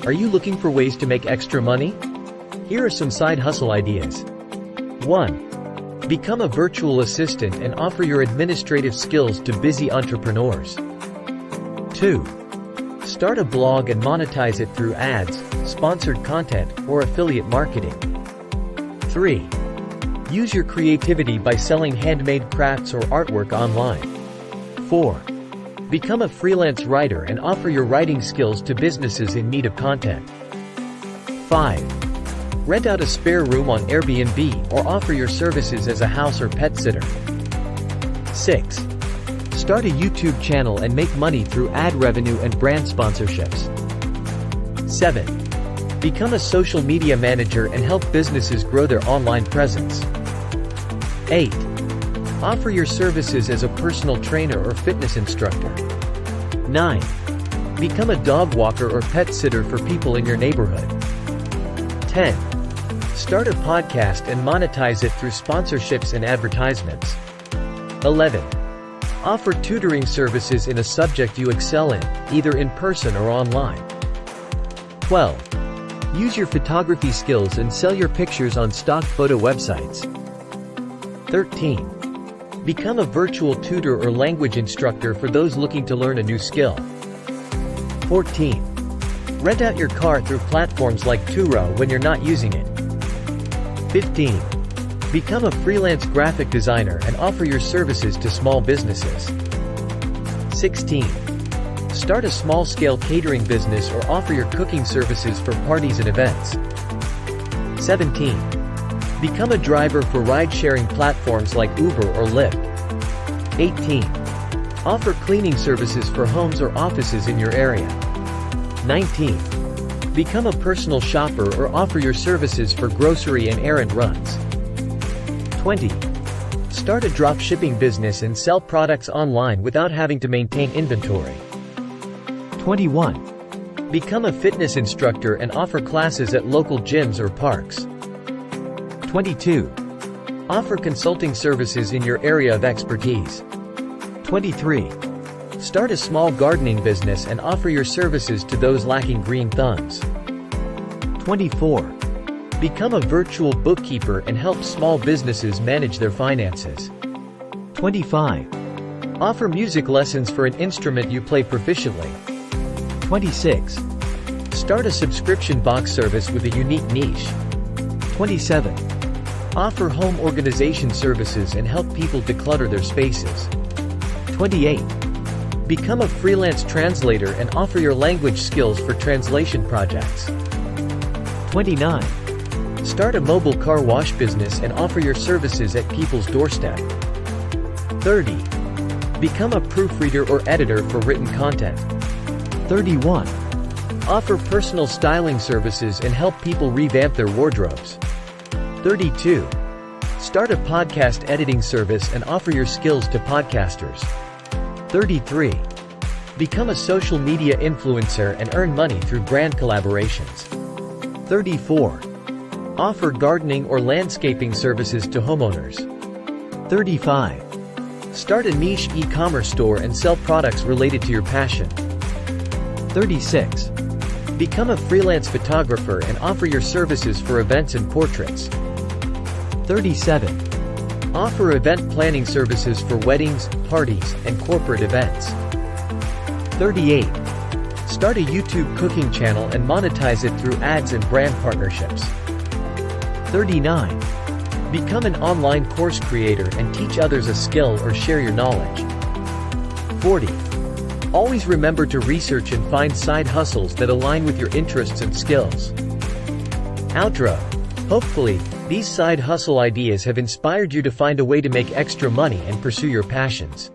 Are you looking for ways to make extra money? Here are some side hustle ideas. 1. Become a virtual assistant and offer your administrative skills to busy entrepreneurs. 2. Start a blog and monetize it through ads, sponsored content, or affiliate marketing. 3. Use your creativity by selling handmade crafts or artwork online. 4. Become a freelance writer and offer your writing skills to businesses in need of content. 5. Rent out a spare room on Airbnb or offer your services as a house or pet sitter. 6. Start a YouTube channel and make money through ad revenue and brand sponsorships. 7. Become a social media manager and help businesses grow their online presence. 8. Offer your services as a personal trainer or fitness instructor. 9. Become a dog walker or pet sitter for people in your neighborhood. 10. Start a podcast and monetize it through sponsorships and advertisements. 11. Offer tutoring services in a subject you excel in, either in person or online. 12. Use your photography skills and sell your pictures on stock photo websites. 13. Become a virtual tutor or language instructor for those looking to learn a new skill. 14. Rent out your car through platforms like Turo when you're not using it. 15. Become a freelance graphic designer and offer your services to small businesses. 16. Start a small-scale catering business or offer your cooking services for parties and events. 17. Become a driver for ride-sharing platforms like Uber or Lyft. 18. Offer cleaning services for homes or offices in your area. 19. Become a personal shopper or offer your services for grocery and errand runs. 20. Start a drop shipping business and sell products online without having to maintain inventory. 21. Become a fitness instructor and offer classes at local gyms or parks. 22. Offer consulting services in your area of expertise. 23. Start a small gardening business and offer your services to those lacking green thumbs. 24. Become a virtual bookkeeper and help small businesses manage their finances. 25. Offer music lessons for an instrument you play proficiently. 26. Start a subscription box service with a unique niche. 27. Offer home organization services and help people declutter their spaces. 28. Become a freelance translator and offer your language skills for translation projects. 29. Start a mobile car wash business and offer your services at people's doorstep. 30. Become a proofreader or editor for written content. 31. Offer personal styling services and help people revamp their wardrobes. 32. Start a podcast editing service and offer your skills to podcasters. 33. Become a social media influencer and earn money through brand collaborations. 34. Offer gardening or landscaping services to homeowners. 35. Start a niche e-commerce store and sell products related to your passion. 36. Become a freelance photographer and offer your services for events and portraits. 37. Offer event planning services for weddings, parties, and corporate events. 38. Start a YouTube cooking channel and monetize it through ads and brand partnerships. 39. Become an online course creator and teach others a skill or share your knowledge. 40. Always remember to research and find side hustles that align with your interests and skills. Outro. Hopefully, these side hustle ideas have inspired you to find a way to make extra money and pursue your passions.